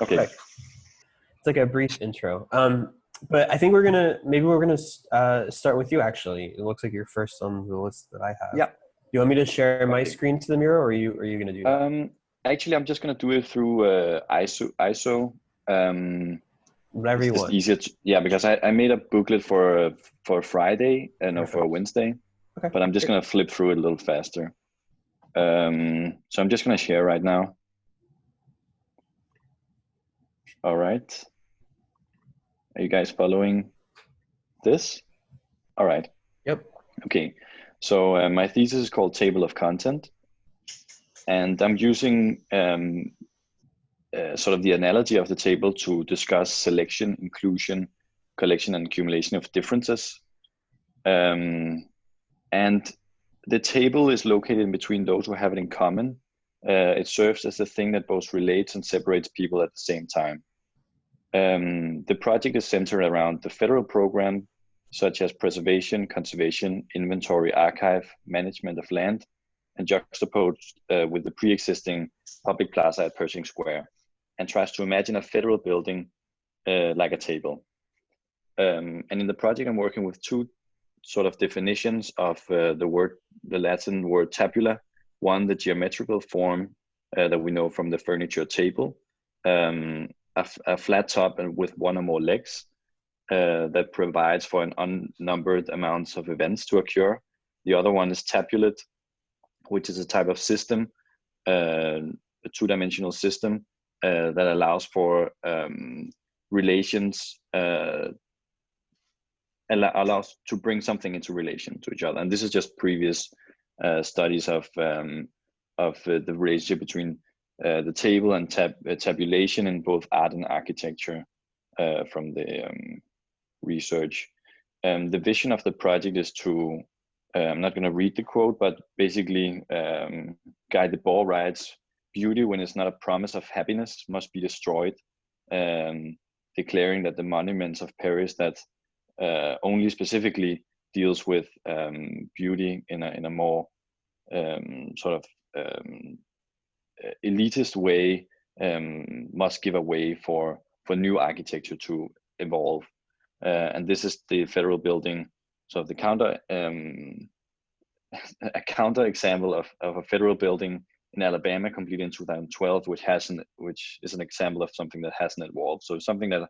Okay. Perfect. It's like a brief intro. But I think we're gonna start with you. Actually, it looks like you're first on the list that I have. Yeah. You want me to share my Okay. screen to the mirror, or are you gonna do that? Um, Actually, I'm just gonna do it through ISO. Whatever It's you just want. easier to, yeah, because I made a booklet for Friday and no for Perfect. Wednesday, Okay. but I'm just Great. gonna flip through it a little faster. So I'm just gonna share right now. All right. Are you guys following this? All right. Yep. Okay. So my thesis is called Table of Content, and I'm using sort of the analogy of the table to discuss selection, inclusion, collection, and accumulation of differences. And the table is located in between those who have it in common. It serves as the thing that both relates and separates people at the same time. The project is centered around the federal program, such as preservation, conservation, inventory, archive, management of land, and juxtaposed with the pre-existing public plaza at Pershing Square, and tries to imagine a federal building like a table. And in the project, I'm working with two sort of definitions of the Latin word tabula. One, the geometrical form that we know from the furniture table, a flat top and with one or more legs that provides for an unnumbered amounts of events to occur. The other one is tabulate, which is a type of system, a two-dimensional system that allows for relations, allows to bring something into relation to each other. And this is just previous studies of the relationship between the table and tabulation in both art and architecture from the research. The vision of the project is to, I'm not going to read the quote, but basically Guy Debord writes, "Beauty, when it's not a promise of happiness, must be destroyed," declaring that the monuments of Paris that only specifically deals with beauty in a more sort of elitist way must give a way for new architecture to evolve. And this is the federal building. So the counter a counter example of a federal building in Alabama completed in 2012, which is an example of something that hasn't evolved. So something that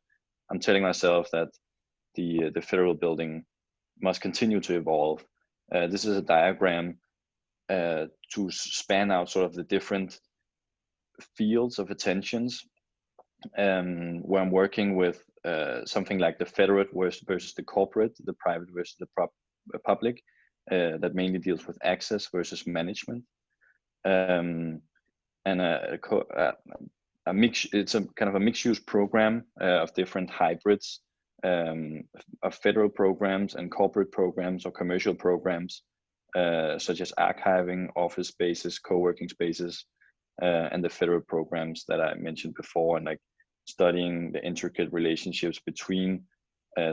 I'm telling myself that the federal building must continue to evolve. This is a diagram to span out sort of the different fields of attentions, where I'm working with something like the federal versus the corporate, the private versus the public, that mainly deals with access versus management, and a mix. It's a kind of a mixed-use program of different hybrids of federal programs and corporate programs or commercial programs, such as archiving, office spaces, co-working spaces, and the federal programs that I mentioned before, and like studying the intricate relationships between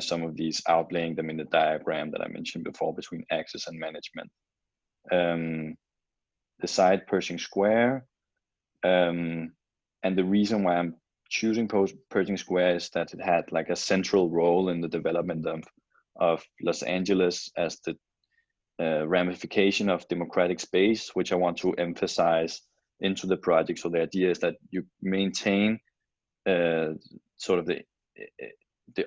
some of these, outlaying them in the diagram that I mentioned before between access and management. The site Pershing Square, and the reason why I'm choosing Pershing Square is that it had like a central role in the development of Los Angeles as the ramification of democratic space, which I want to emphasize into the project. So the idea is that you maintain sort of the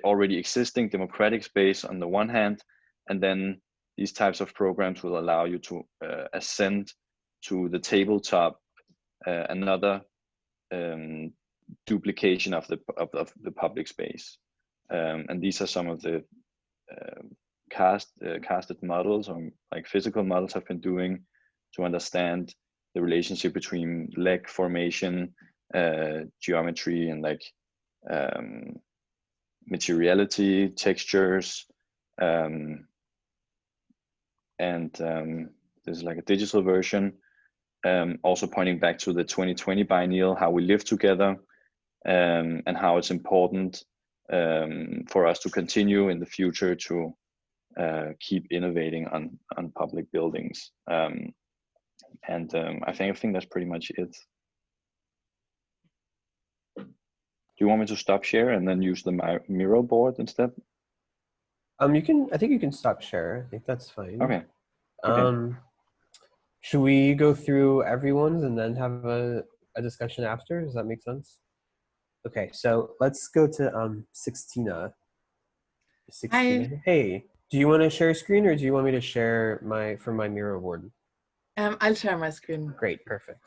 already existing democratic space on the one hand, and then these types of programs will allow you to ascend to the tabletop, another duplication of the public space. And these are some of the casted models, or like physical models, I've been doing to understand the relationship between leg formation, geometry, and like materiality, textures, and this is like a digital version, also pointing back to the 2020 biennial, how we live together, and how it's important for us to continue in the future to keep innovating on public buildings. I think that's pretty much it. you want me to stop share and then use the Miro board instead? You can. I think you can stop share. I think that's fine. Okay. Okay. Should we go through everyone's and then have a discussion after? Does that make sense? Okay, so let's go to Sixtina. Sixtina. Hi. Hey, do you want to share screen or do you want me to share from my Miro board? I'll share my screen. Great, perfect.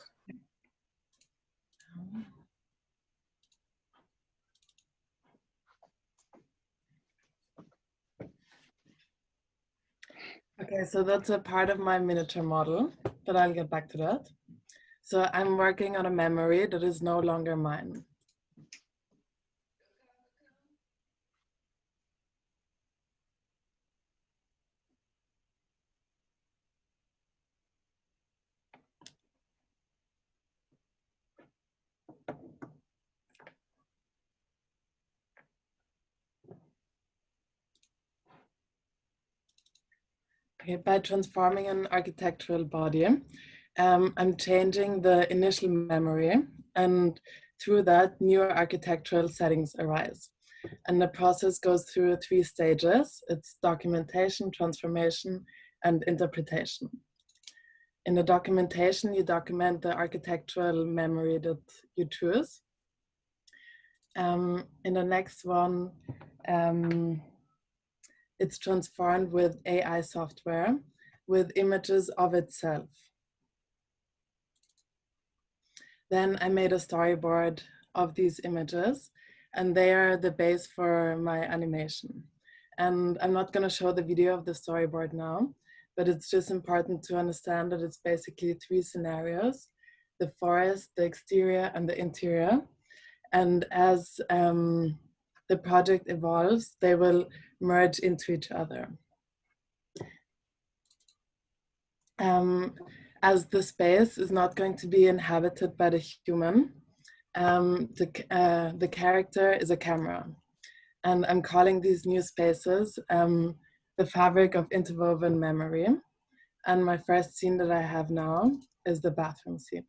Okay, so that's a part of my miniature model, but I'll get back to that. So I'm working on a memory that is no longer mine. Okay, by transforming an architectural body, I'm changing the initial memory, and through that, new architectural settings arise. And the process goes through 3 stages. It's documentation, transformation, and interpretation. In the documentation, you document the architectural memory that you choose. In the next one, it's transformed with AI software with images of itself. Then I made a storyboard of these images, and they are the base for my animation. And I'm not going to show the video of the storyboard now, but it's just important to understand that it's basically 3 scenarios: the forest, the exterior, and the interior. And as the project evolves, they will merge into each other. As the space is not going to be inhabited by the human, the character is a camera. And I'm calling these new spaces the fabric of interwoven memory. And my first scene that I have now is the bathroom scene.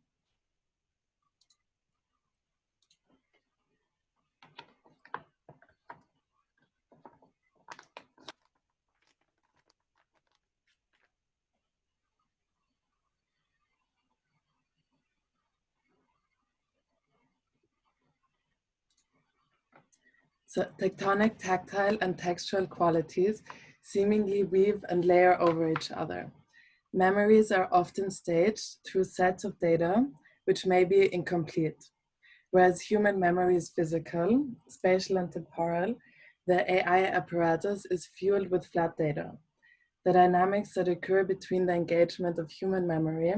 So tectonic, tactile, and textual qualities seemingly weave and layer over each other. Memories are often staged through sets of data which may be incomplete. Whereas human memory is physical, spatial, and temporal, the AI apparatus is fueled with flat data. The dynamics that occur between the engagement of human memory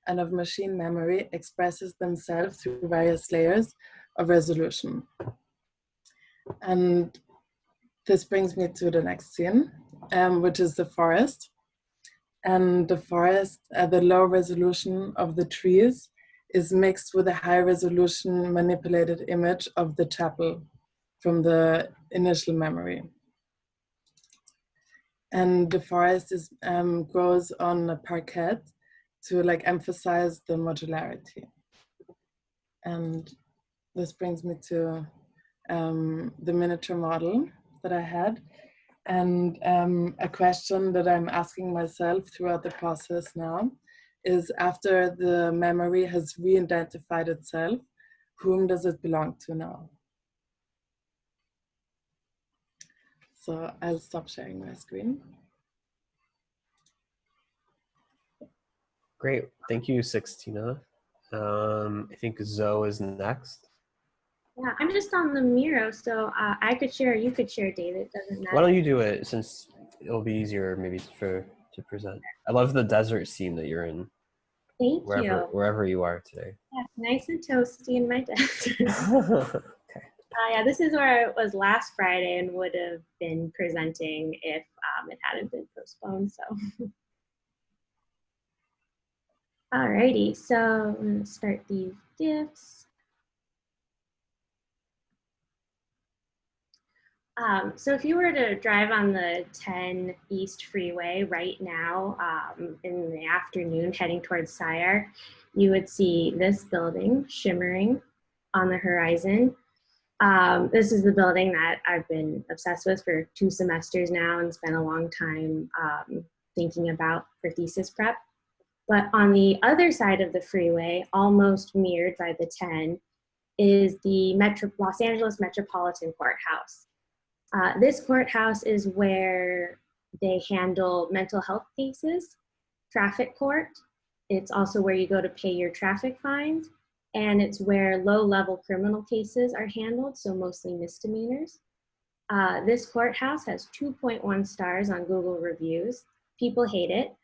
and of machine memory expresses themselves through various layers of resolution. And this brings me to the next scene, which is the forest. And the forest, the low resolution of the trees is mixed with a high resolution manipulated image of the chapel from the initial memory. And the forest grows on a parquet to emphasize the modularity. And this brings me to the miniature model that I had. And a question that I'm asking myself throughout the process now is, after the memory has re-identified itself, whom does it belong to now? So I'll stop sharing my screen. Great, thank you, Sixtina. I think Zoe is next. Yeah, I'm just on the Miro, so I could share, you could share, David, doesn't matter. Why don't you do it, since it'll be easier maybe to present. I love the desert scene that you're in. Thank you. Wherever you are today. Yeah, nice and toasty in my desert. Okay. Yeah, this is where I was last Friday and would have been presenting if it hadn't been postponed, so. Alrighty, so I'm gonna start these GIFs. So if you were to drive on the 10 East Freeway right now in the afternoon heading towards SCI-Arc, you would see this building shimmering on the horizon. This is the building that I've been obsessed with for 2 semesters now and spent a long time thinking about for thesis prep. But on the other side of the freeway, almost mirrored by the 10, is the Los Angeles Metropolitan Courthouse. This courthouse is where they handle mental health cases, traffic court. It's also where you go to pay your traffic fines, and it's where low-level criminal cases are handled, so mostly misdemeanors. This courthouse has 2.1 stars on Google reviews. People hate it.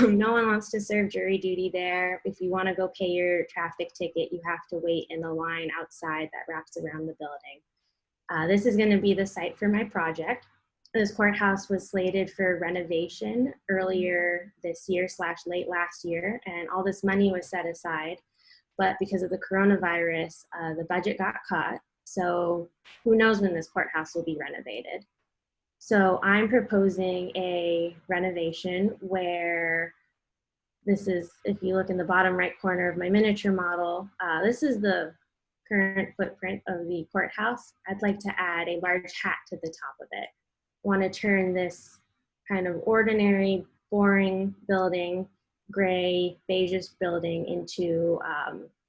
No one wants to serve jury duty there. If you want to go pay your traffic ticket, you have to wait in a line outside that wraps around the building. This is going to be the site for my project. This courthouse was slated for renovation earlier this year / late last year, and all this money was set aside. But because of the coronavirus, the budget got cut. So who knows when this courthouse will be renovated. So I'm proposing a renovation where this is, if you look in the bottom right corner of my miniature model, this is the current footprint of the courthouse. I'd like to add a large hat to the top of it. Want to turn this kind of ordinary, boring building, gray, beigeish building into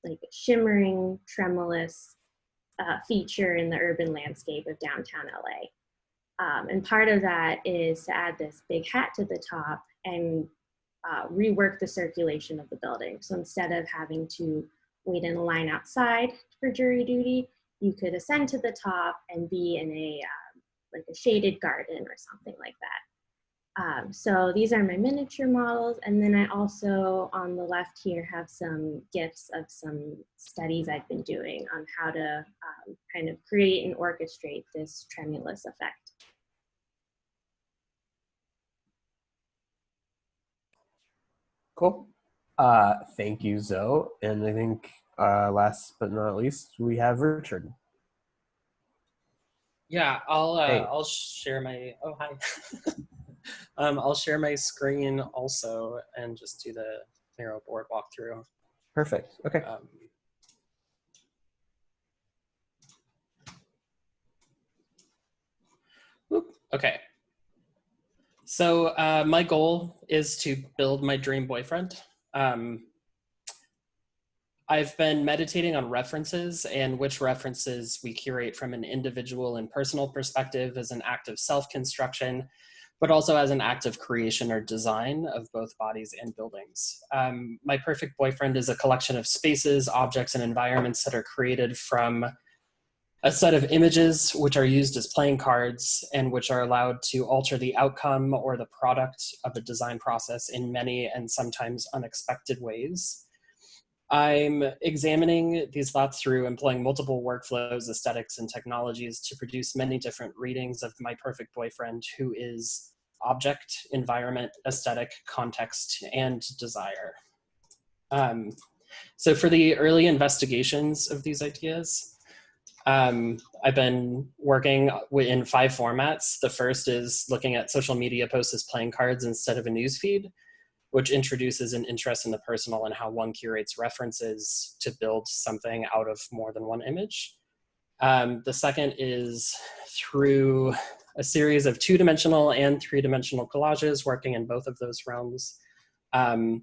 like a shimmering, tremulous feature in the urban landscape of downtown LA. And part of that is to add this big hat to the top and rework the circulation of the building. So instead of having to wait in a line outside for jury duty, you could ascend to the top and be in a like a shaded garden or something like that. So these are my miniature models. And then I also, on the left here, have some GIFs of some studies I've been doing on how to kind of create and orchestrate this tremulous effect. Cool. Thank you, Zoe. And I think last but not least, we have Richard. Yeah, I'll share my, oh, hi. I'll share my screen also and just do the Miro board walkthrough. Perfect. Okay. Okay. So my goal is to build my dream boyfriend. I've been meditating on references and which references we curate from an individual and personal perspective as an act of self-construction, but also as an act of creation or design of both bodies and buildings. My perfect boyfriend is a collection of spaces, objects, and environments that are created from a set of images which are used as playing cards and which are allowed to alter the outcome or the product of a design process in many and sometimes unexpected ways. I'm examining these thoughts through employing multiple workflows, aesthetics, and technologies to produce many different readings of my perfect boyfriend, who is object, environment, aesthetic, context, and desire. So for the early investigations of these ideas, I've been working in 5 formats. The first is looking at social media posts as playing cards instead of a newsfeed, which introduces an interest in the personal and how one curates references to build something out of more than one image. The second is through a series of 2-dimensional and 3-dimensional collages, working in both of those realms,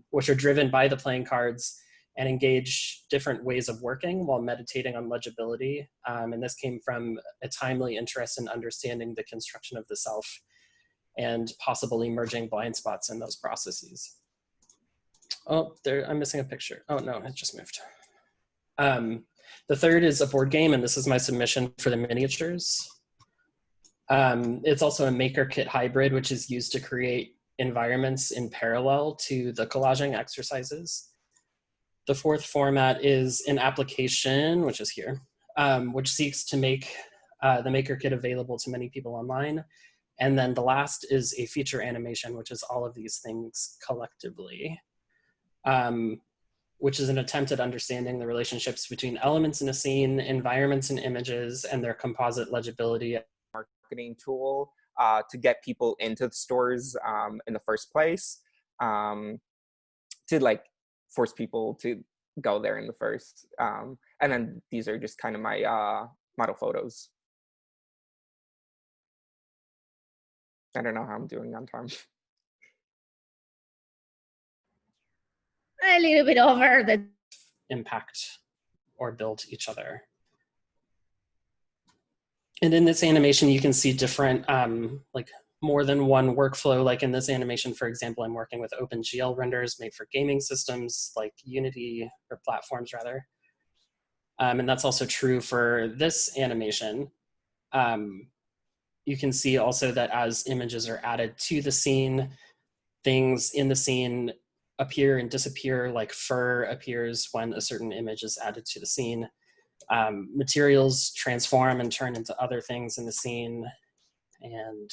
which are driven by the playing cards and engage different ways of working while meditating on legibility. And this came from a timely interest in understanding the construction of the self and possible emerging blind spots in those processes. Oh, there, I'm missing a picture. Oh no, it just moved. The third is a board game, and this is my submission for the miniatures. It's also a maker kit hybrid, which is used to create environments in parallel to the collaging exercises. The fourth format is an application, which is here, which seeks to make the maker kit available to many people online. And then the last is a feature animation, which is all of these things collectively, which is an attempt at understanding the relationships between elements in a scene, environments and images, and their composite legibility. Marketing tool to get people into the stores in the first place, to like force people to go there in the first. And then these are just kind of my model photos. I don't know how I'm doing on time. A little bit over the impact or build each other. And in this animation, you can see different, like more than one workflow. Like in this animation, for example, I'm working with OpenGL renders made for gaming systems like Unity, or platforms rather. And that's also true for this animation. You can see also that as images are added to the scene, things in the scene appear and disappear, like fur appears when a certain image is added to the scene. Materials transform and turn into other things in the scene. And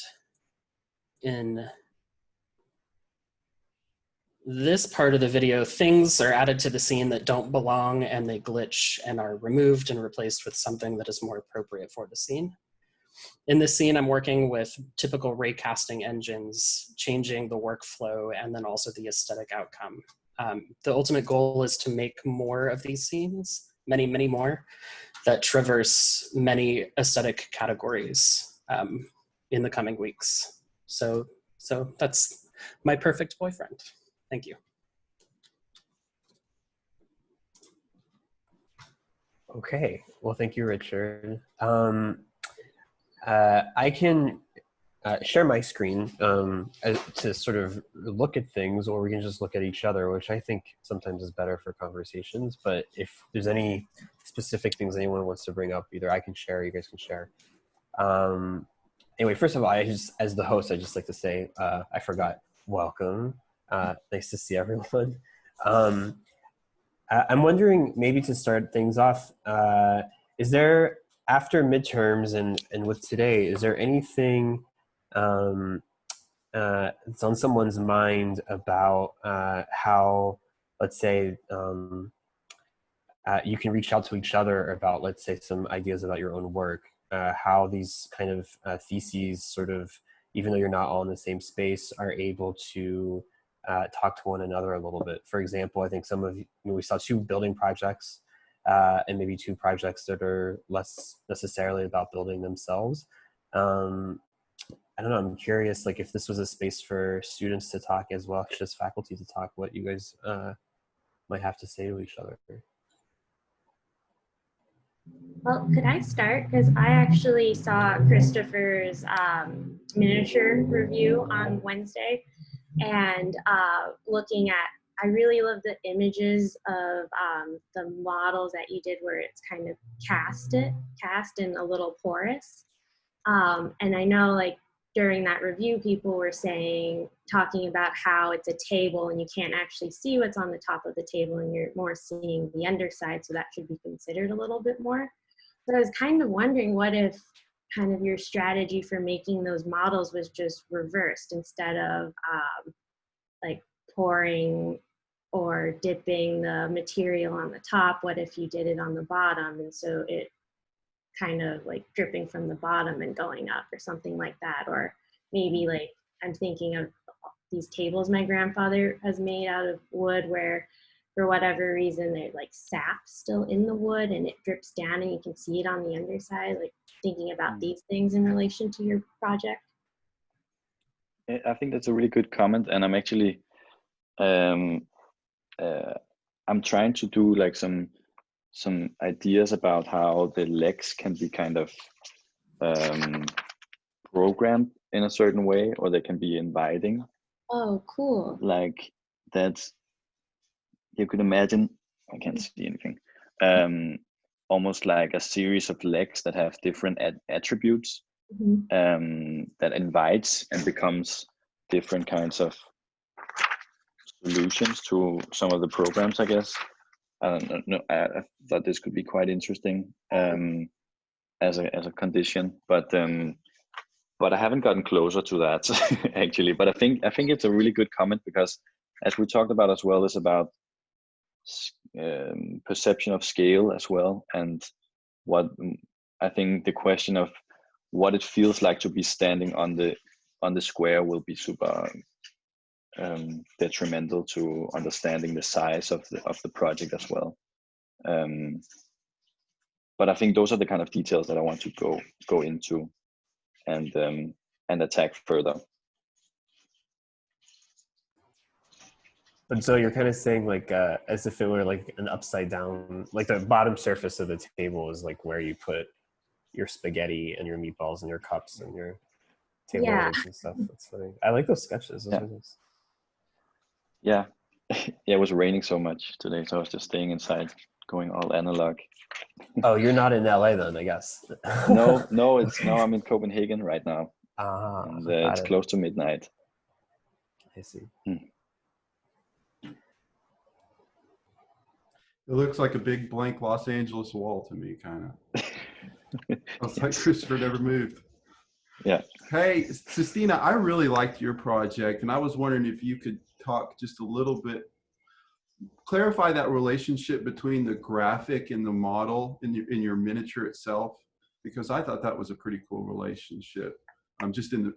in this part of the video, things are added to the scene that don't belong, and they glitch and are removed and replaced with something that is more appropriate for the scene. In this scene, I'm working with typical ray casting engines, changing the workflow and then also the aesthetic outcome. The ultimate goal is to make more of these scenes, many, many more, that traverse many aesthetic categories in the coming weeks. So that's my perfect boyfriend. Thank you. Okay, well, thank you, Richard. I can share my screen to sort of look at things, or we can just look at each other, which I think sometimes is better for conversations. But if there's any specific things anyone wants to bring up, either I can share or you guys can share. Anyway, first of all, as the host, I just like to say, I forgot, welcome. Nice to see everyone. I'm wondering, maybe to start things off, is there, after midterms and with today, is there anything that's on someone's mind about how, let's say, you can reach out to each other about, let's say, some ideas about your own work, how these kind of theses sort of, even though you're not all in the same space, are able to talk to one another a little bit. For example, I think some of you, we saw 2 building projects and maybe 2 projects that are less necessarily about building themselves. I don't know, I'm curious, like, if this was a space for students to talk as well, just faculty to talk, what you guys might have to say to each other. Well, could I start? Because I actually saw Christopher's miniature review on Wednesday, and looking at, I really love the images of the models that you did where it's kind of cast and a little porous. And I know, like, during that review, people were talking about how it's a table and you can't actually see what's on the top of the table and you're more seeing the underside, so that should be considered a little bit more. But I was kind of wondering, what if kind of your strategy for making those models was just reversed, instead of like pouring or dipping the material on the top, what if you did it on the bottom, and so it kind of like dripping from the bottom and going up, or something like that? Or maybe, like, I'm thinking of these tables my grandfather has made out of wood where, for whatever reason, there's like sap still in the wood and it drips down and you can see it on the underside. Like, thinking about these things in relation to your project. I think that's a really good comment, and I'm actually I'm trying to do like some ideas about how the legs can be kind of programmed in a certain way, or they can be inviting. Oh, cool. Like, that's, you could imagine, I can't see anything, almost like a series of legs that have different attributes, that invites and becomes different kinds of solutions to some of the programs, I guess. I don't know. I thought this could be quite interesting as a condition, but I haven't gotten closer to that actually. But I think it's a really good comment, because as we talked about as well, is about perception of scale as well, and what I think the question of what it feels like to be standing on the square will be super detrimental to understanding the size of the project as well. but I think those are the kind of details that I want to go into and attack further. But so you're kind of saying like as if it were like an upside down, like the bottom surface of the table is like where you put your spaghetti and your meatballs and your cups and your tableware and stuff. That's funny. I like those sketches. Those are nice. Yeah. Yeah, it was raining so much today, so I was just staying inside, going all analog. Oh, you're not in LA then, I guess. No, I'm in Copenhagen right now. And it's it. close to midnight. I see. It looks like a big blank Los Angeles wall to me, kind of. It's like Christopher never moved. Yeah. Hey, Sistina, I really liked your project, and I was wondering if you could talk just a little bit, clarify that relationship between the graphic and the model in your miniature itself, because I thought that was a pretty cool relationship. Just in the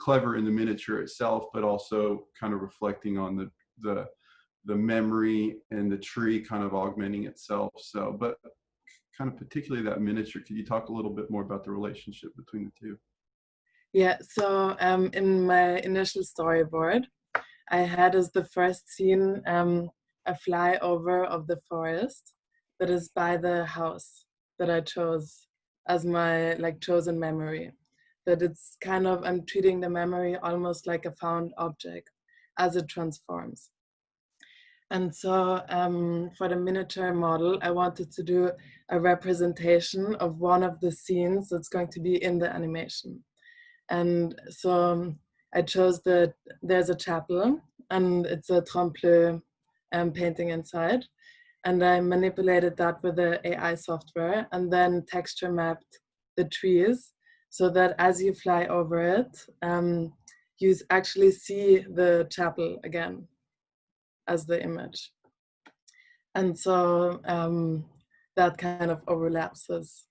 miniature itself, but also kind of reflecting on the memory and the tree kind of augmenting itself. So, but kind of particularly that miniature, could you talk a little bit more about the relationship between the two? Yeah, so in my initial storyboard, I had as the first scene a flyover of the forest that is by the house that I chose as my chosen memory. That it's kind of, I'm treating the memory almost like a found object as it transforms. And so for the miniature model, I wanted to do a representation of one of the scenes that's going to be in the animation. And so I chose there's a chapel and it's a trompe-l'oeil painting inside. And I manipulated that with the AI software and then texture mapped the trees so that as you fly over it, you actually see the chapel again as the image. And so that kind of overlaps us.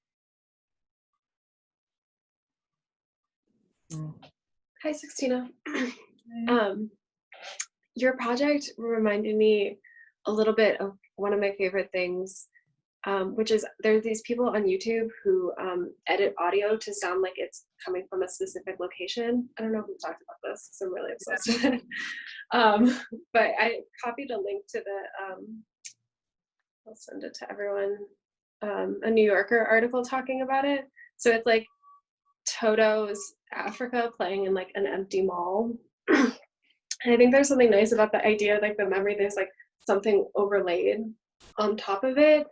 Hi, Sixtina. Your project reminded me a little bit of one of my favorite things, which is there are these people on YouTube who edit audio to sound like it's coming from a specific location. I don't know if we've talked about this because I'm really obsessed with it. But I copied a link to the, I'll send it to everyone, a New Yorker article talking about it. So it's like Toto's Africa playing in like an empty mall. And I think there's something nice about the idea, like the memory, there's like something overlaid on top of it.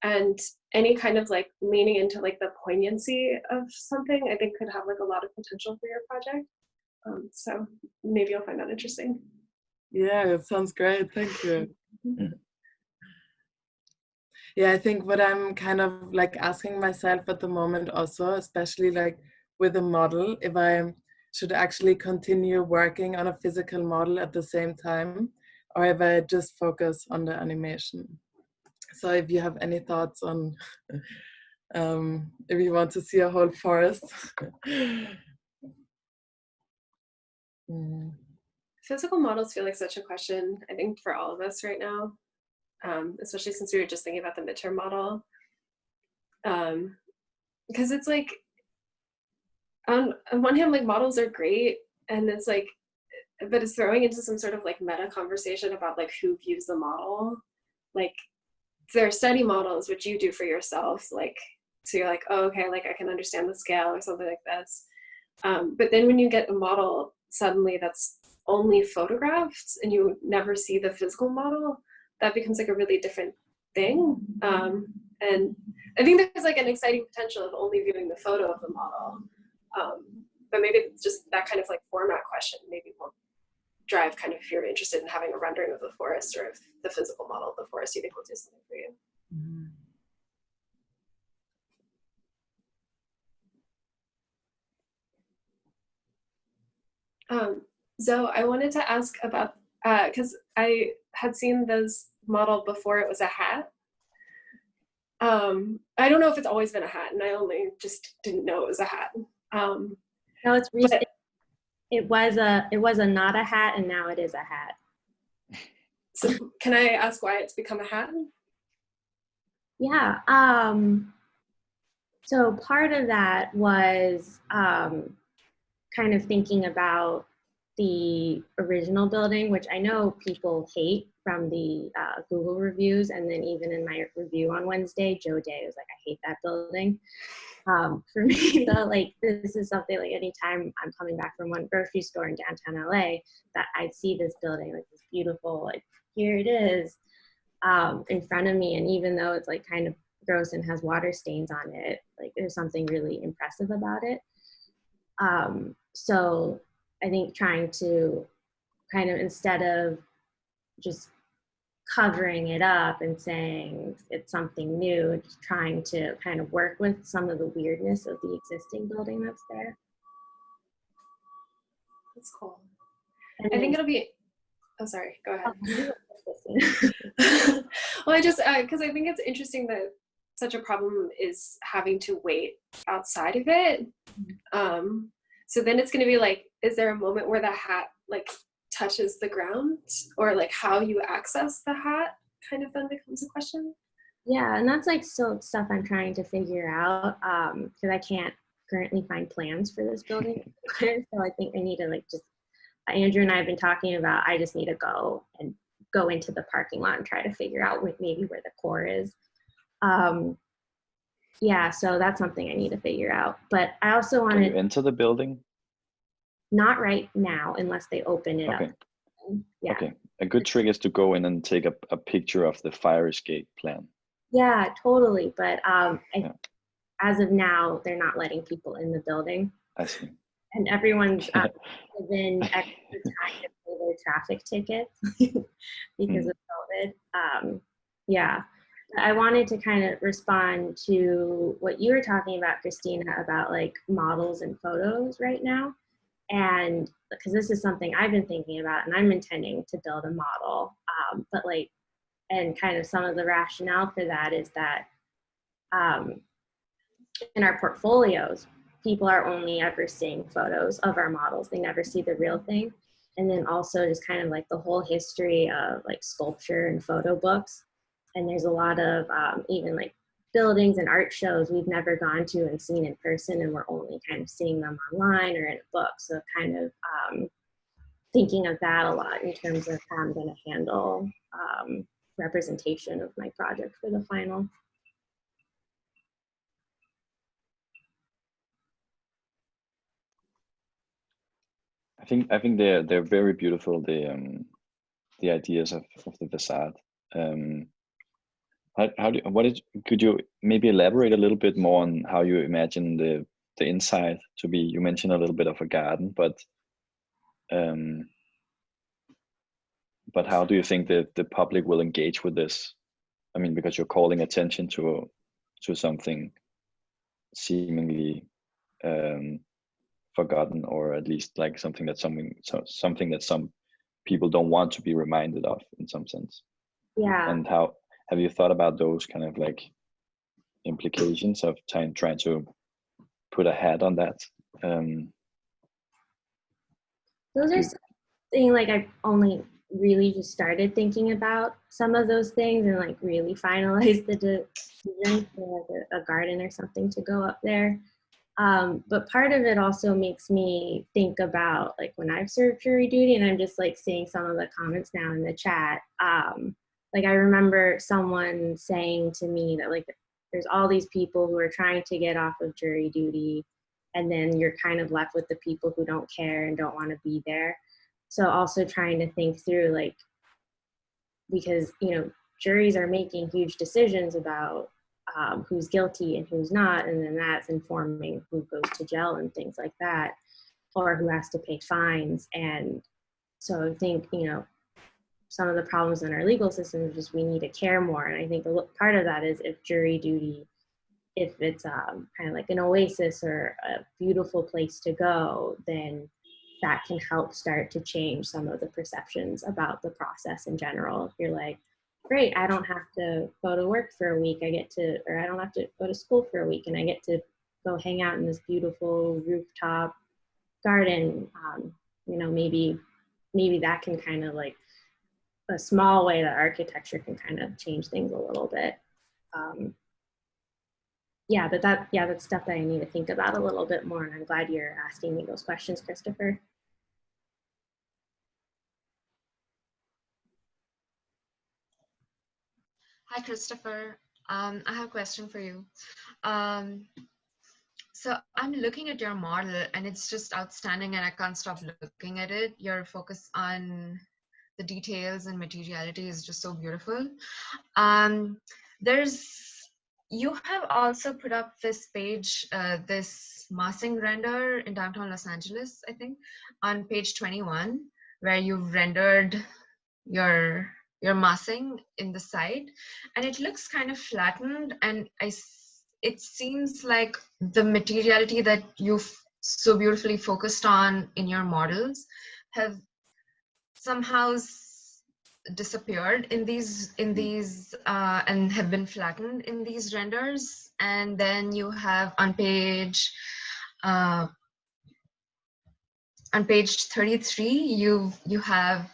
And any kind of like leaning into like the poignancy of something, I think could have like a lot of potential for your project. So maybe you'll find that interesting. Yeah, it sounds great. Thank you. Yeah, I think what I'm kind of like asking myself at the moment also, especially like with a model, if I should actually continue working on a physical model at the same time, or if I just focus on the animation. So if you have any thoughts on if you want to see a whole forest. Physical models feel like such a question, I think, for all of us right now, especially since we were just thinking about the midterm model. Because it's like, on one hand, like models are great, and it's like, but it's throwing into some sort of like meta conversation about like who views the model. Like there are study models, which you do for yourself, like, so you're like, oh, okay, like I can understand the scale or something like this. But then when you get a model suddenly that's only photographs and you never see the physical model, that becomes like a really different thing. And I think there's like an exciting potential of only viewing the photo of the model. But maybe it's just that kind of like format question maybe won't drive kind of if you're interested in having a rendering of the forest or if the physical model of the forest you think will do something for you. Zoe, I wanted to ask about, because I had seen this model before it was a hat. I don't know if it's always been a hat, and I only just didn't know it was a hat. No, it's recent. It was a not a hat, and now it is a hat. So can I ask why it's become a hat? Yeah. So part of that was kind of thinking about the original building, which I know people hate from the Google reviews. And then even in my review on Wednesday, Joe Day was like, I hate that building. For me though, like this is something like anytime I'm coming back from one grocery store in downtown LA, that I see this building, like this beautiful, like here it is in front of me. And even though it's like kind of gross and has water stains on it, like there's something really impressive about it. So I think trying to kind of, instead of just covering it up and saying it's something new, just trying to kind of work with some of the weirdness of the existing building that's there. That's cool. And I think it'll be, oh, sorry, go ahead. Well, I just, because I think it's interesting that such a problem is having to wait outside of it. So then it's going to be like, is there a moment where the hat like touches the ground, or like how you access the hat kind of then becomes a question? Yeah, and that's like still stuff I'm trying to figure out because I can't currently find plans for this building. So I think I need to like just, Andrew and I have been talking about, I just need to go into the parking lot and try to figure out maybe where the core is. Yeah, so that's something I need to figure out. But I also want to Can you enter the building? Not right now, unless they open it Okay. up. Yeah. Okay. A good trick is to go in and take a picture of the fire escape plan. Yeah, totally. But as of now, they're not letting people in the building. I see. And everyone's given extra time to pay their traffic tickets because of COVID. Yeah. I wanted to kind of respond to what you were talking about, Christina, about like models and photos right now. And because this is something I've been thinking about, and I'm intending to build a model, but like, and kind of some of the rationale for that is that in our portfolios, people are only ever seeing photos of our models. They never see the real thing. And then also just kind of like the whole history of like sculpture and photo books. And there's a lot of even like buildings and art shows we've never gone to and seen in person, and we're only kind of seeing them online or in a book. So kind of thinking of that a lot in terms of how I'm going to handle representation of my project for the final. I think they're very beautiful. The ideas of the facade. Could you maybe elaborate a little bit more on how you imagine the inside to be? You mentioned a little bit of a garden, but how do you think that the public will engage with this? I mean, because you're calling attention to something seemingly forgotten, or at least like something that some people don't want to be reminded of in some sense. Yeah. And how have you thought about those kind of like implications of trying to put a hat on that? Those are something like I've only really just started thinking about some of those things and like really finalized the decision for like a garden or something to go up there. But part of it also makes me think about like when I've served jury duty, and I'm just like seeing some of the comments now in the chat. Like I remember someone saying to me that like there's all these people who are trying to get off of jury duty, and then you're kind of left with the people who don't care and don't want to be there. So also trying to think through like, because, you know, juries are making huge decisions about who's guilty and who's not, and then that's informing who goes to jail and things like that, or who has to pay fines. And so I think, you know, some of the problems in our legal system is just we need to care more. And I think part of that is if jury duty, if it's kind of like an oasis or a beautiful place to go, then that can help start to change some of the perceptions about the process in general. If you're like, great, I don't have to go to work for a week, I don't have to go to school for a week, and I get to go hang out in this beautiful rooftop garden, you know, maybe that can kind of like a small way that architecture can kind of change things a little bit. yeah, but that's stuff that I need to think about a little bit more. And I'm glad you're asking me those questions, Christopher. Hi, Christopher. I have a question for you. So I'm looking at your model and it's just outstanding and I can't stop looking at it. Your focus on the details and materiality is just so beautiful. You have also put up this page, this massing render in downtown Los Angeles, I think, on page 21, where you've rendered your massing in the side, and it looks kind of flattened, and it seems like the materiality that you've so beautifully focused on in your models have somehow disappeared in these and have been flattened in these renders. And then you have on page 33 you have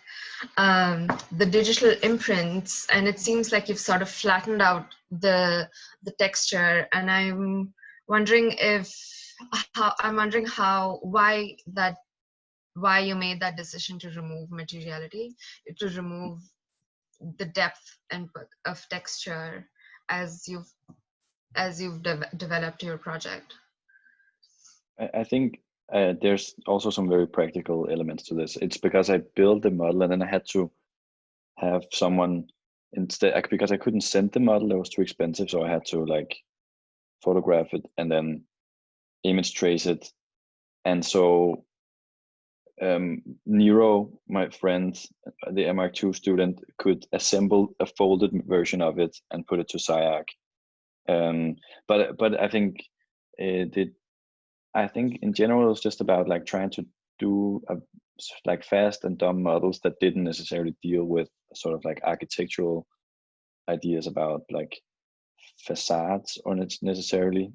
the digital imprints, and it seems like you've sort of flattened out the texture. And I'm wondering why you made that decision to remove materiality, to remove the depth and of texture as you've developed your project. I think there's also some very practical elements to this. It's because I built the model and then I had to have someone instead, because I couldn't send the model, it was too expensive, so I had to like photograph it and then image trace it. And so Nero, my friend, the MR2 student, could assemble a folded version of it and put it to SCI-Arc. But I think I think in general it's just about like trying to do like fast and dumb models that didn't necessarily deal with sort of like architectural ideas about like facades or necessarily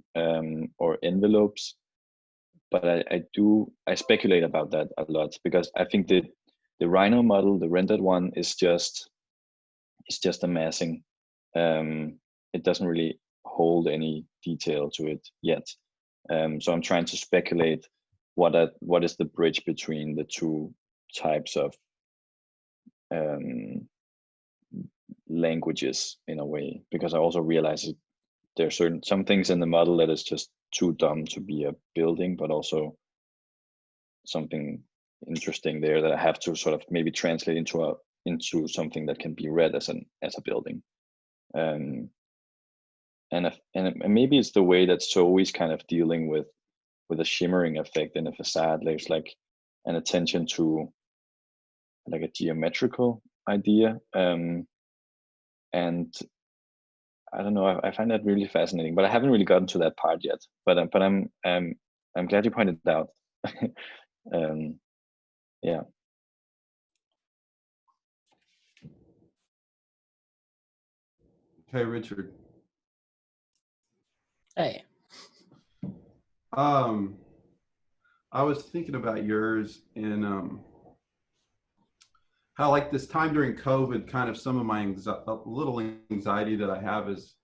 or envelopes. But I speculate about that a lot, because I think the Rhino model, the rendered one, is just a massing. It doesn't really hold any detail to it yet. So I'm trying to speculate what is the bridge between the two types of languages in a way, because I also realize there are some things in the model that is just too dumb to be a building, but also something interesting there that I have to sort of maybe translate into something that can be read as a building. And maybe it's the way that Zoe's kind of dealing with a shimmering effect in a facade. There's like an attention to like a geometrical idea, and I don't know. I find that really fascinating, but I haven't really gotten to that part yet. But I'm glad you pointed it out. Yeah. Okay, Richard. Hey. I was thinking about yours and how like this time during COVID, kind of some of my little anxiety that I have is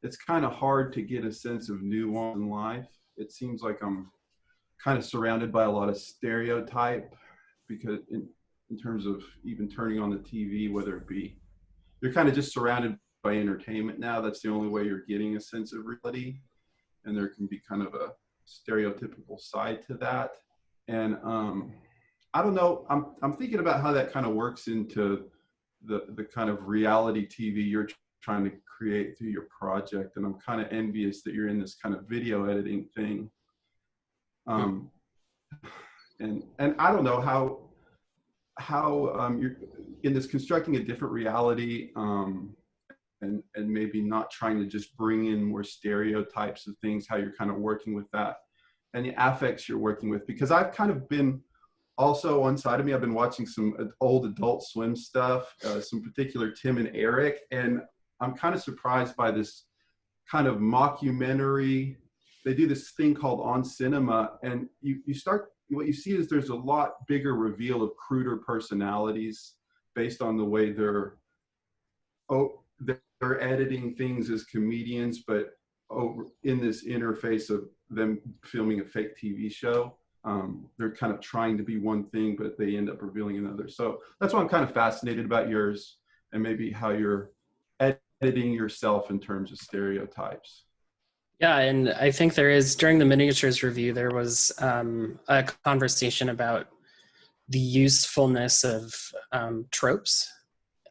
it's kind of hard to get a sense of nuance in life. It seems like I'm kind of surrounded by a lot of stereotype, because in terms of even turning on the TV, whether it be, you're kind of just surrounded by entertainment now. That's the only way you're getting a sense of reality. And there can be kind of a stereotypical side to that. And I don't know, I'm thinking about how that kind of works into the kind of reality TV you're trying to create through your project. And I'm kind of envious that you're in this kind of video editing thing. And I don't know how you're in this constructing a different reality, and maybe not trying to just bring in more stereotypes of things, how you're kind of working with that and the affects you're working with. Because I've kind of been also on side of me, I've been watching some old Adult Swim stuff, some particular Tim and Eric, and I'm kind of surprised by this kind of mockumentary. They do this thing called On Cinema, and you start, what you see is there's a lot bigger reveal of cruder personalities based on the way they're editing things as comedians, but in this interface of them filming a fake TV show. They're kind of trying to be one thing, but they end up revealing another. So that's why I'm kind of fascinated about yours, and maybe how you're editing yourself in terms of stereotypes. Yeah, and I think there is, during the miniatures review, there was a conversation about the usefulness of tropes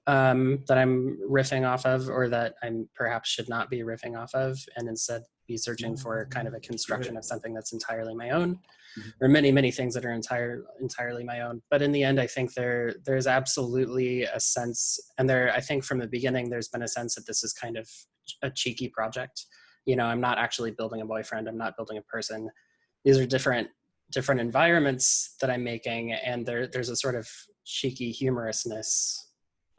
that I'm riffing off of, or that I'm perhaps should not be riffing off of, and instead be searching for kind of a construction of something that's entirely my own, or many, many things that are entirely my own. But in the end, I think there's absolutely a sense, and I think from the beginning, there's been a sense that this is kind of a cheeky project. You know, I'm not actually building a boyfriend. I'm not building a person. These are different environments that I'm making, and there's a sort of cheeky humorousness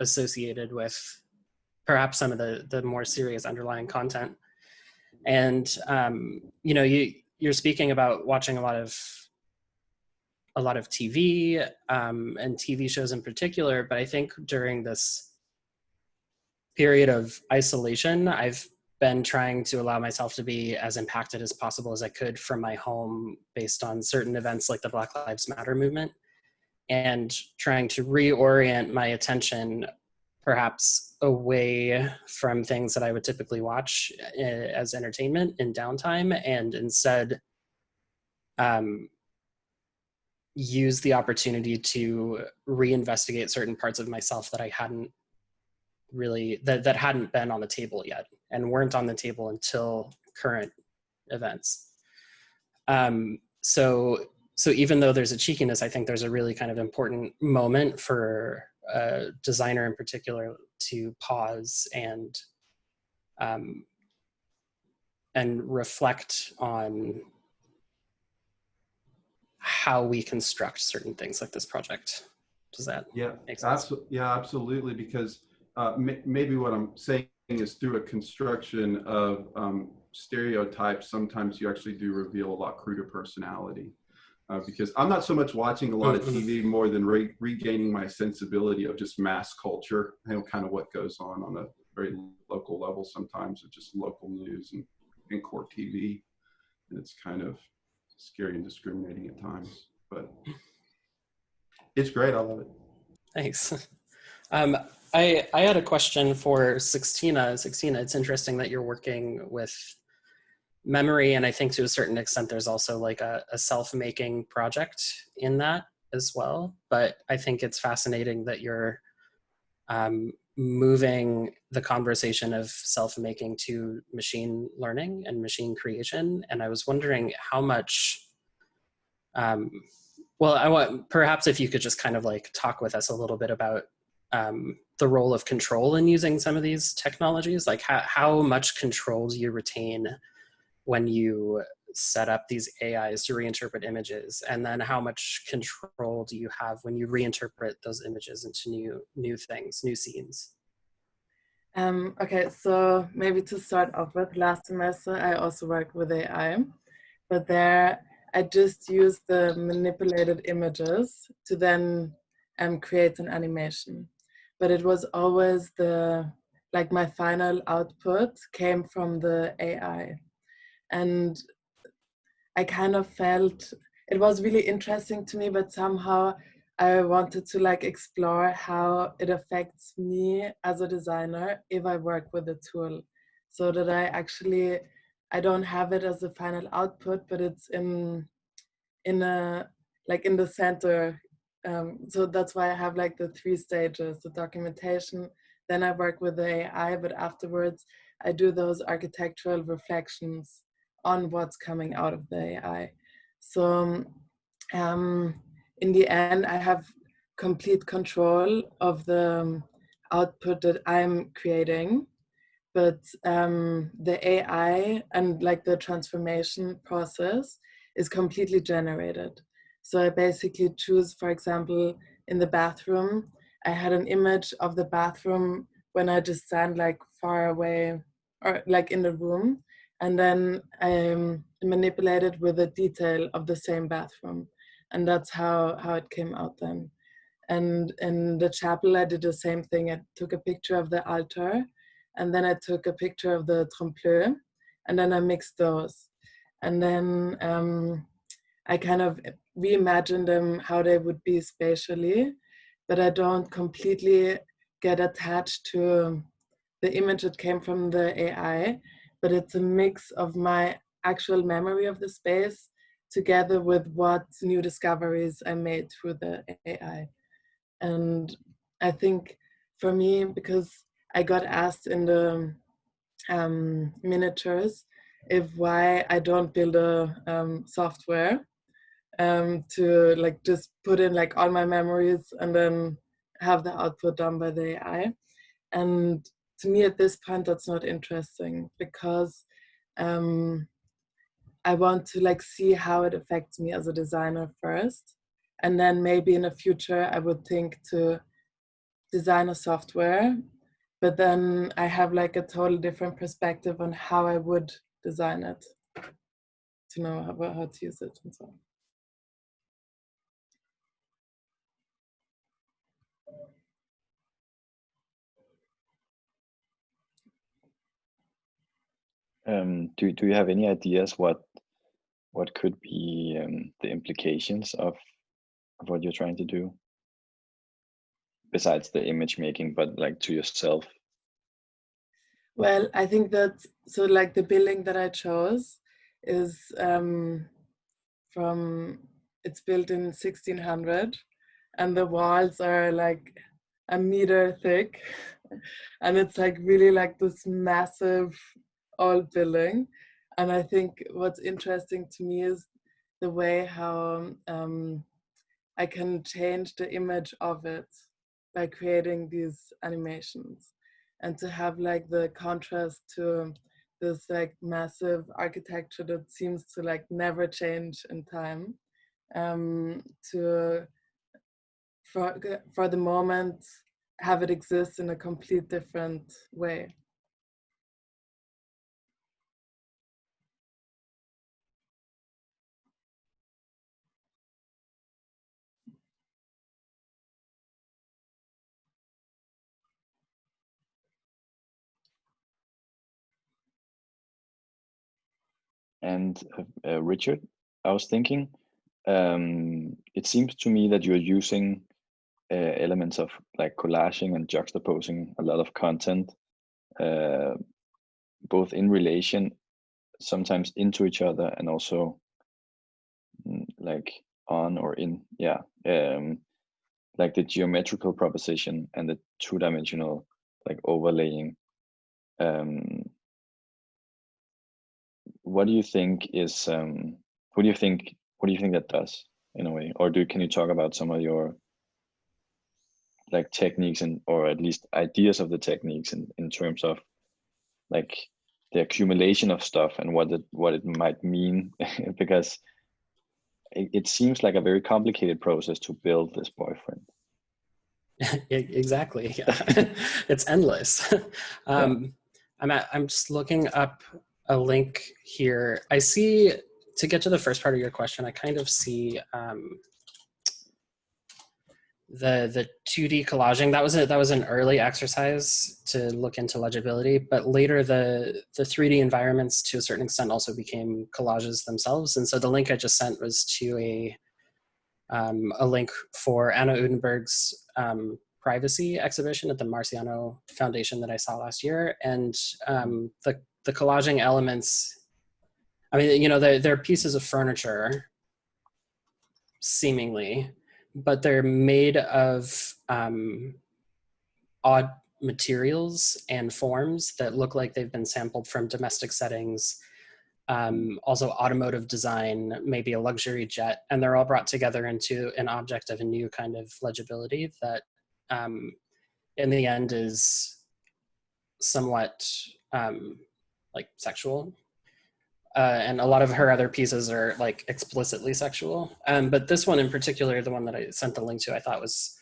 associated with perhaps some of the more serious underlying content. And you know, you're speaking about watching a lot of TV and TV shows in particular, but I think during this period of isolation, I've been trying to allow myself to be as impacted as possible as I could from my home based on certain events like the Black Lives Matter movement, and trying to reorient my attention perhaps away from things that I would typically watch as entertainment in downtime, and instead use the opportunity to reinvestigate certain parts of myself that I hadn't really, that hadn't been on the table yet, and weren't on the table until current events. So even though there's a cheekiness, I think there's a really kind of important moment for a designer in particular to pause and reflect on how we construct certain things like this project. Does that make sense? Yeah, absolutely. Because maybe what I'm saying is, through a construction of stereotypes, sometimes you actually do reveal a lot cruder personality. Because I'm not so much watching a lot of TV, more than regaining my sensibility of just mass culture, you know, kind of what goes on a very local level sometimes, of just local news and core TV. And it's kind of scary and discriminating at times, but it's great. I love it. Thanks. I had a question for Sixtina. Sixtina, it's interesting that you're working with memory, and I think to a certain extent there's also like a self-making project in that as well. But I think it's fascinating that you're moving the conversation of self-making to machine learning and machine creation. And I was wondering how much, perhaps if you could just kind of like talk with us a little bit about the role of control in using some of these technologies. Like how much control do you retain when you set up these AIs to reinterpret images? And then how much control do you have when you reinterpret those images into new things, new scenes? Okay, so maybe to start off with, last semester I also worked with AI, but there I just used the manipulated images to then create an animation. But it was always my final output came from the AI. And I kind of felt it was really interesting to me, but somehow I wanted to like explore how it affects me as a designer if I work with a tool, so that I don't have it as the final output, but it's in the center. So that's why I have like the 3 stages: the documentation, then I work with the AI, but afterwards I do those architectural reflections on what's coming out of the AI. So in the end, I have complete control of the output that I'm creating, but the AI and like the transformation process is completely generated. So I basically choose, for example, in the bathroom, I had an image of the bathroom when I just stand like far away or like in the room, and then I manipulated with the detail of the same bathroom. And that's how it came out then. And in the chapel, I did the same thing. I took a picture of the altar, and then I took a picture of the trompe-l'oeil, and then I mix those. And then I kind of reimagine them how they would be spatially, but I don't completely get attached to the image that came from the AI, but it's a mix of my actual memory of the space together with what new discoveries I made through the AI. And I think for me, because I got asked in the miniatures if why I don't build a software to like just put in like all my memories and then have the output done by the AI. And to me at this point, that's not interesting because I want to like see how it affects me as a designer first. And then maybe in the future, I would think to design a software, but then I have like a totally different perspective on how I would design it to know how to use it and so on. Do you have any ideas what could be the implications of what you're trying to do, besides the image making, but like to yourself? Well, I think that, so like the building that I chose is it's built in 1600 and the walls are like a meter thick and it's like really like this massive old building. And I think what's interesting to me is the way how I can change the image of it by creating these animations, and to have like the contrast to this like massive architecture that seems to like never change in time, to for the moment have it exist in a complete different way. And Richard, I was thinking, it seems to me that you're using elements of like collaging and juxtaposing a lot of content, both in relation, sometimes into each other, and also like on or in, like the geometrical proposition and the two-dimensional like overlaying. What do you think is what do you think that does in a way? Or can you talk about some of your like techniques, and or at least ideas of the techniques in terms of like the accumulation of stuff and what it might mean? Because it seems like a very complicated process to build this boyfriend. Exactly. Yeah. It's endless. I'm just looking up a link here. I see, to get to the first part of your question, I kind of see the 2D collaging. That was an early exercise to look into legibility, but later the 3D environments to a certain extent also became collages themselves. And so the link I just sent was to a link for Anna Udenberg's privacy exhibition at the Marciano Foundation that I saw last year. And the collaging elements, I mean, you know, they're pieces of furniture, seemingly, but they're made of odd materials and forms that look like they've been sampled from domestic settings. Also automotive design, maybe a luxury jet, and they're all brought together into an object of a new kind of legibility that in the end is somewhat like sexual. And a lot of her other pieces are like explicitly sexual. But this one in particular, the one that I sent the link to, I thought was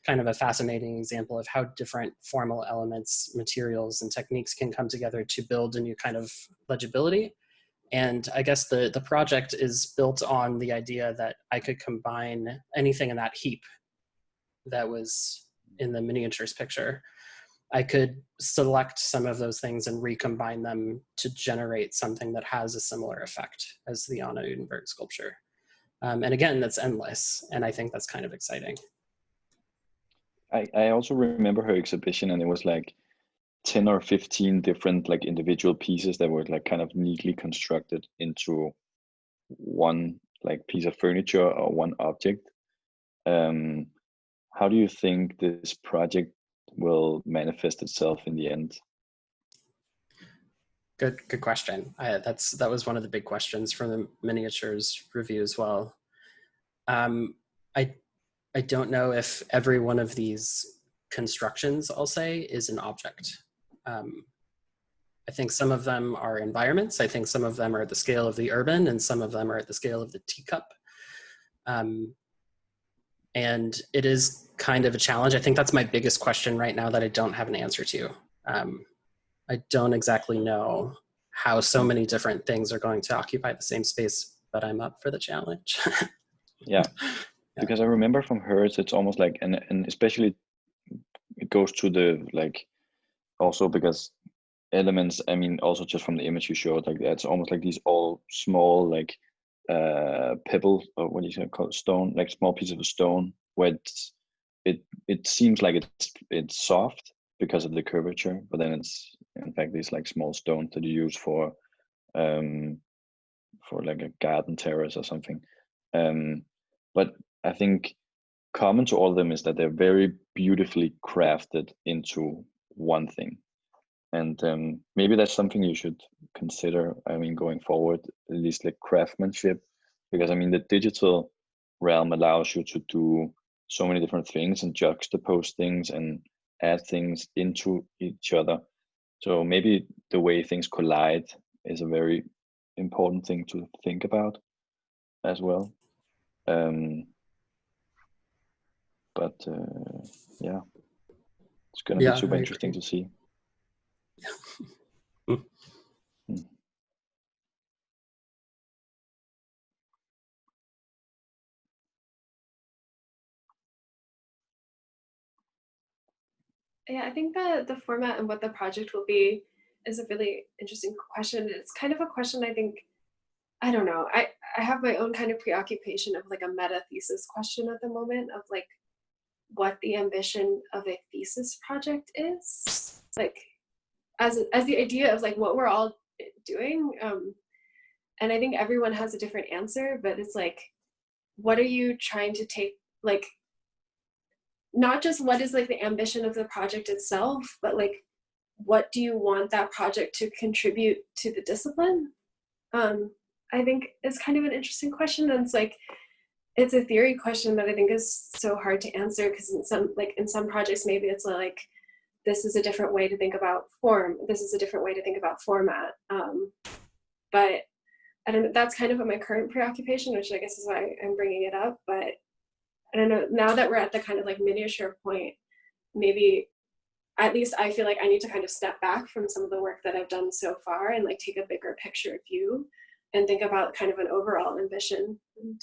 kind of a fascinating example of how different formal elements, materials, and techniques can come together to build a new kind of legibility. And I guess the project is built on the idea that I could combine anything in that heap that was in the miniatures picture. I could select some of those things and recombine them to generate something that has a similar effect as the Anna Udenberg sculpture. And again, that's endless, and I think that's kind of exciting. I also remember her exhibition, and it was like 10 or 15 different like individual pieces that were like kind of neatly constructed into one like piece of furniture or one object. How do you think this project will manifest itself in the end? Good question. That was one of the big questions from the miniatures review as well. I don't know if every one of these constructions, I'll say, is an object. I think some of them are environments. I think some of them are at the scale of the urban, and some of them are at the scale of the teacup. And it is kind of a challenge. I think that's my biggest question right now that I don't have an answer to. I don't exactly know how so many different things are going to occupy the same space, but I'm up for the challenge. Yeah, because I remember from hers, it's almost like, and especially it goes to the, like, also because elements, I mean, also just from the image you showed, like it's almost like these all small, like pebbles, or what do you call it, stone, like small pieces of stone, where it seems like it's soft because of the curvature, but then it's in fact these like small stones that you use for like a garden terrace or something. But I think common to all of them is that they're very beautifully crafted into one thing. And maybe that's something you should consider, I mean, going forward, at least like craftsmanship, because I mean, the digital realm allows you to do so many different things and juxtapose things and add things into each other. So maybe the way things collide is a very important thing to think about as well. But yeah, it's going to be super interesting to see. Yeah, I think the format and what the project will be is a really interesting question. It's kind of a question I think, I don't know, I have my own kind of preoccupation of like a meta thesis question at the moment of like what the ambition of a thesis project is. Like as the idea of like what we're all doing. And I think everyone has a different answer, but it's like, what are you trying to take, like, not just what is like the ambition of the project itself, but like, what do you want that project to contribute to the discipline? I think it's kind of an interesting question. And it's like, it's a theory question that I think is so hard to answer, because in some projects, maybe it's like, this is a different way to think about form. This is a different way to think about format. But I don't know, that's kind of my current preoccupation, which I guess is why I'm bringing it up. But I don't know, now that we're at the kind of like miniature point, maybe at least I feel like I need to kind of step back from some of the work that I've done so far and like take a bigger picture view and think about kind of an overall ambition. And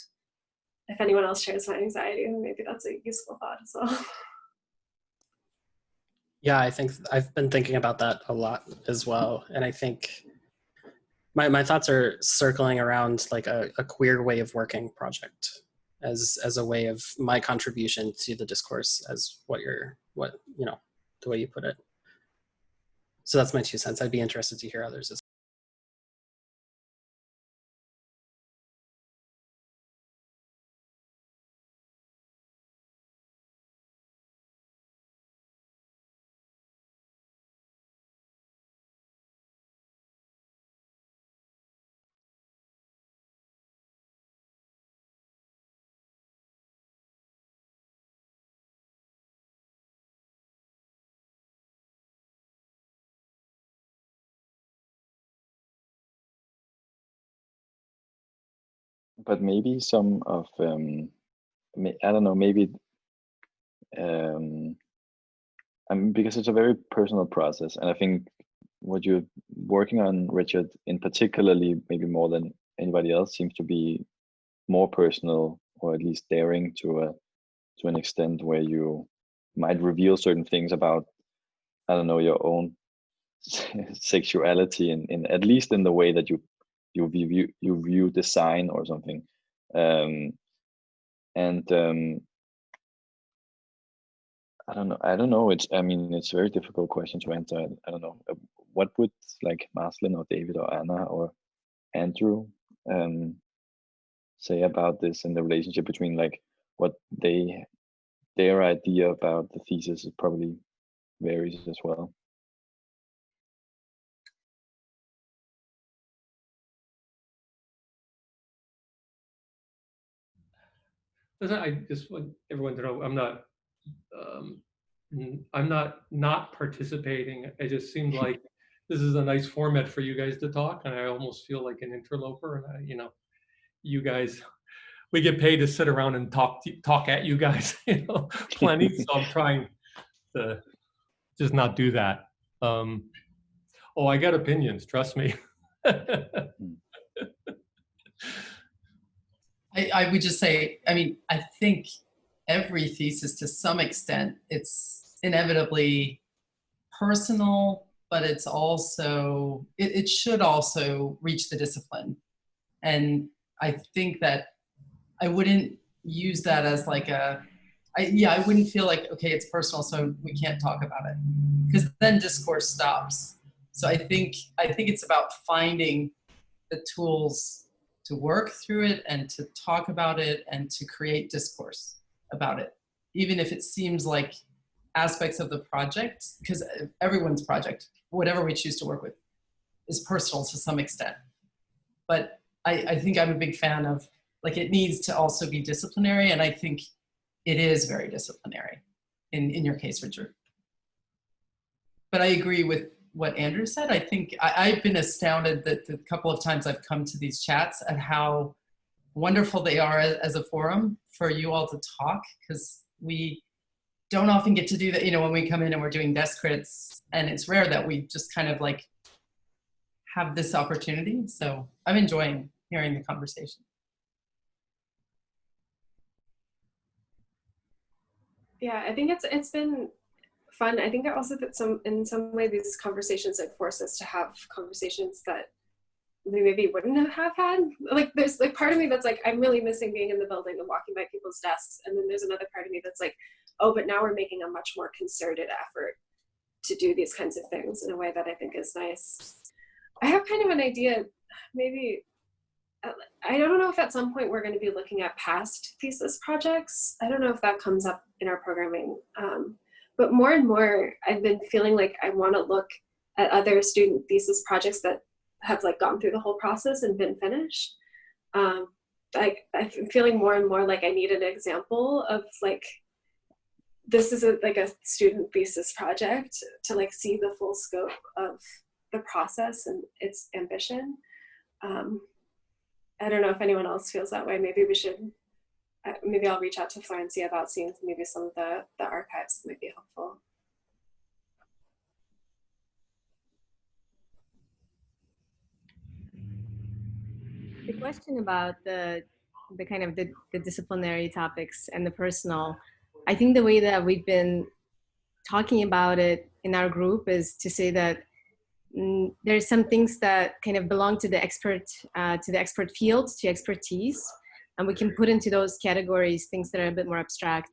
if anyone else shares my anxiety, maybe that's a useful thought as well. Yeah, I think I've been thinking about that a lot as well. And I think my thoughts are circling around like a queer way of working project as a way of my contribution to the discourse, as the way you put it. So that's my 2 cents. I'd be interested to hear others as well. But maybe some of I don't know, maybe because it's a very personal process, and I think what you're working on, Richard, in particularly, maybe more than anybody else, seems to be more personal, or at least daring to an extent where you might reveal certain things about I don't know, your own sexuality in at least in the way that you view design or something. I don't know. I mean, it's a very difficult question to answer. I don't know. What would like Marcelin or David or Anna or Andrew say about this in the relationship between like what their idea about the thesis is probably varies as well. I just want everyone to know I'm not participating. It just seemed like this is a nice format for you guys to talk, and I almost feel like an interloper. And you guys, we get paid to sit around and talk at you guys, plenty. So I'm trying to just not do that. Oh, I got opinions. Trust me. I would just say, I mean, I think every thesis to some extent, it's inevitably personal, but it's also, it should also reach the discipline. And I think that I wouldn't use that as like I wouldn't feel like, okay, it's personal, so we can't talk about it, because then discourse stops. So I think it's about finding the tools to work through it and to talk about it and to create discourse about it, even if it seems like aspects of the project, because everyone's project, whatever we choose to work with, is personal to some extent. But I think I'm a big fan of, like, it needs to also be disciplinary, and I think it is very disciplinary in your case, Richard. But I agree with what Andrew said. I think I've been astounded that the couple of times I've come to these chats at how wonderful they are as a forum for you all to talk, because we don't often get to do that, when we come in and we're doing desk crits, and it's rare that we just kind of like have this opportunity. So I'm enjoying hearing the conversation. Yeah, I think it's been fun. I think also that in some way these conversations like force us to have conversations that we maybe wouldn't have had. Like there's like part of me that's like, I'm really missing being in the building and walking by people's desks. And then there's another part of me that's like, oh, but now we're making a much more concerted effort to do these kinds of things in a way that I think is nice. I have kind of an idea, maybe, I don't know if at some point we're going to be looking at past thesis projects. I don't know if that comes up in our programming. But more and more, I've been feeling like I want to look at other student thesis projects that have like gone through the whole process and been finished. Like I'm feeling more and more like I need an example of like, this is like a student thesis project to like see the full scope of the process and its ambition. I don't know if anyone else feels that way. Maybe we should, maybe I'll reach out to Florencia about seeing maybe some of the archives that might be helpful. The question about the kind of the disciplinary topics and the personal, I think the way that we've been talking about it in our group is to say that there's some things that kind of belong to the expert field, to expertise, and we can put into those categories things that are a bit more abstract,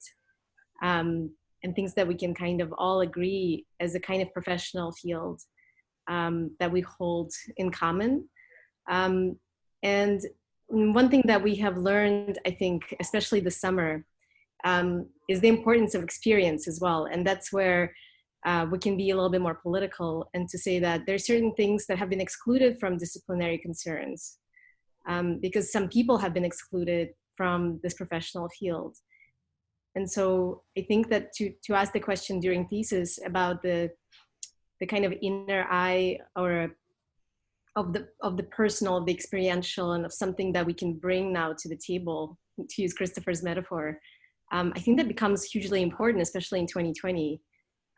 and things that we can kind of all agree as a kind of professional field that we hold in common. And one thing that we have learned, I think, especially this summer, is the importance of experience as well. And that's where we can be a little bit more political and to say that there are certain things that have been excluded from disciplinary concerns because some people have been excluded from this professional field. And so I think that to ask the question during thesis about the kind of inner eye or of the personal, of the experiential, and of something that we can bring now to the table, to use Christopher's metaphor, I think that becomes hugely important, especially in 2020,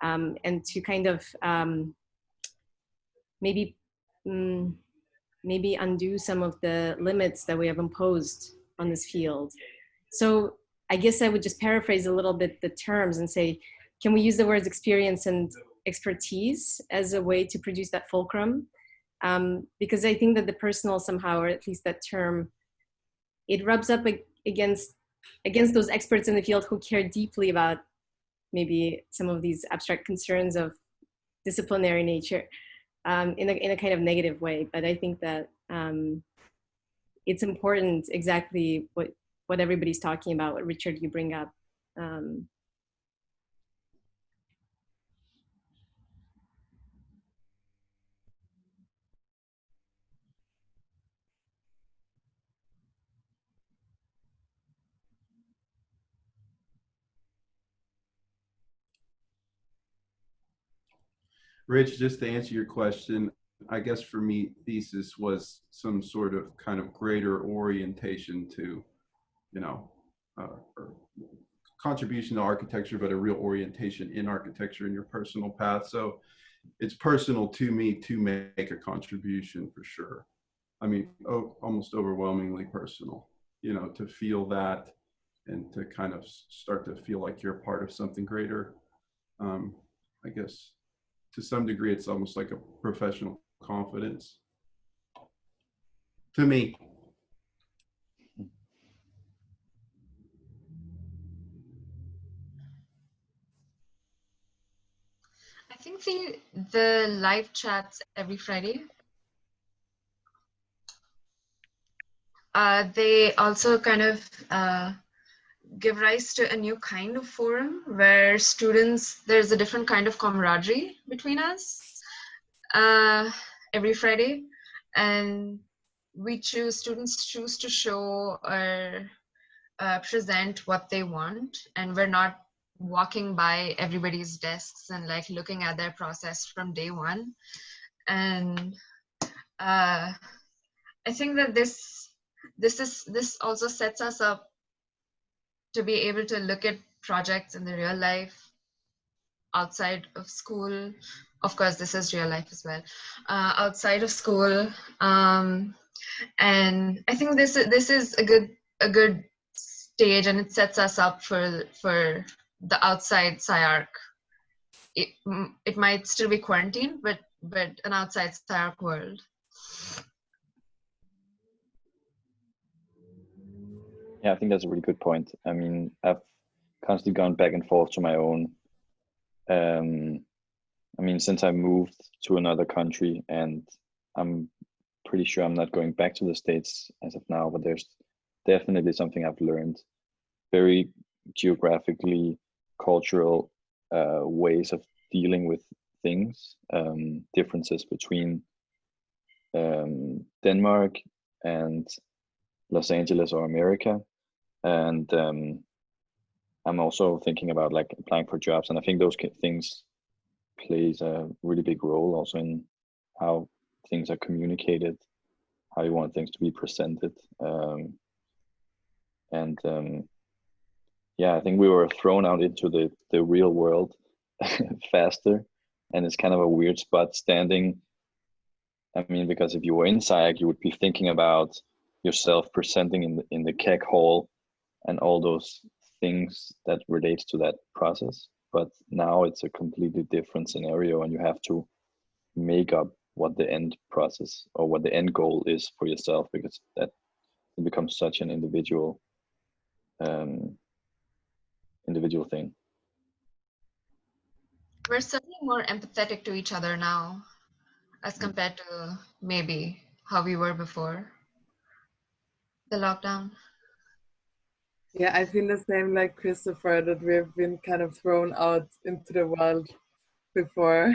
and to kind of maybe undo some of the limits that we have imposed on this field. So I guess I would just paraphrase a little bit the terms and say, can we use the words experience and expertise as a way to produce that fulcrum. Because I think that the personal somehow, or at least that term, it rubs up against those experts in the field who care deeply about maybe some of these abstract concerns of disciplinary nature, in a kind of negative way. But I think that it's important, exactly what everybody's talking about, what Richard, you bring up. Rich, just to answer your question, I guess for me, thesis was some sort of kind of greater orientation to, or contribution to architecture, but a real orientation in architecture in your personal path. So it's personal to me to make a contribution for sure. I mean, almost overwhelmingly personal, to feel that and to kind of start to feel like you're part of something greater. I guess to some degree, it's almost like a professional confidence to me. I think the live chats every Friday, they also kind of give rise to a new kind of forum where there's a different kind of camaraderie between us every Friday. And students choose to show or present what they want. And we're not walking by everybody's desks and like looking at their process from day one. And I think that this also sets us up to be able to look at projects in the real life outside of school. Of course, this is real life as well, outside of school. And I think this is a good stage, and it sets us up for the outside SCI-Arc. It might still be quarantined, but an outside SCI-Arc world. Yeah, I think that's a really good point. I mean, I've constantly gone back and forth to my own. I mean, since I moved to another country, and I'm pretty sure I'm not going back to the States as of now, but there's definitely something I've learned. Very geographically, cultural ways of dealing with things, differences between Denmark and Los Angeles or America. And I'm also thinking about like applying for jobs, and I think those things plays a really big role also in how things are communicated, how you want things to be presented. Yeah, I think we were thrown out into the real world faster, and it's kind of a weird spot standing. I mean, because if you were in SCI-Arc, you would be thinking about yourself presenting in the KEC hall and all those things that relates to that process. But now it's a completely different scenario, and you have to make up what the end process or what the end goal is for yourself, because that it becomes such an individual thing. We're certainly more empathetic to each other now as compared to maybe how we were before the lockdown. Yeah, I feel the same like Christopher, that we've been kind of thrown out into the world before.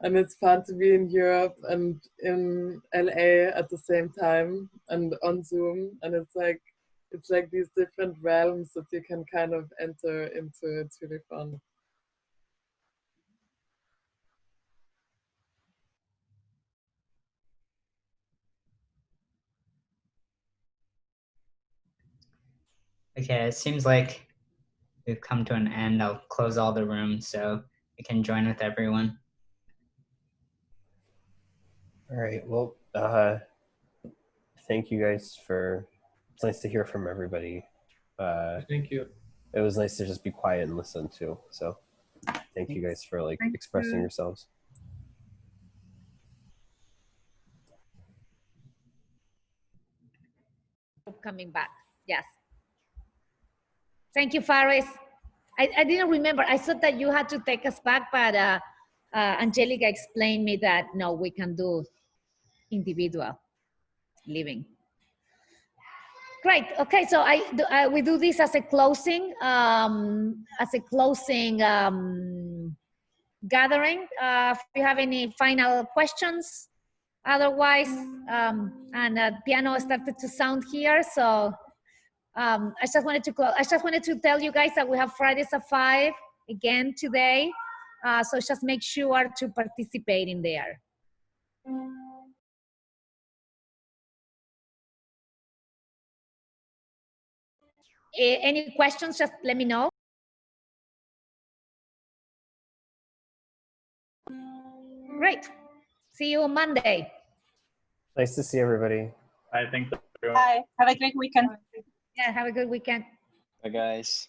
And it's fun to be in Europe and in LA at the same time and on Zoom. And it's like these different realms that you can kind of enter into. It's really fun. Okay, it seems like we've come to an end. I'll close all the rooms so we can join with everyone. All right. Well, thank you guys it's nice to hear from everybody. Thank you. It was nice to just be quiet and listen too. So Thank you guys for like Thank expressing you. yourselves. Coming back. Yes. Thank you, Faris. I didn't remember. I thought that you had to take us back, but Angelica explained me that no, we can do individual living. Great. Okay, so we do this as a closing gathering. If you have any final questions, otherwise, and piano started to sound here, so I just wanted to close. I just wanted to tell you guys that we have Fridays at 5 again today, so just make sure to participate in there. Any questions, just let me know. Great. See you on Monday. Nice to see everybody. I think. Bye. Have a great weekend. Yeah, have a good weekend. Bye, guys.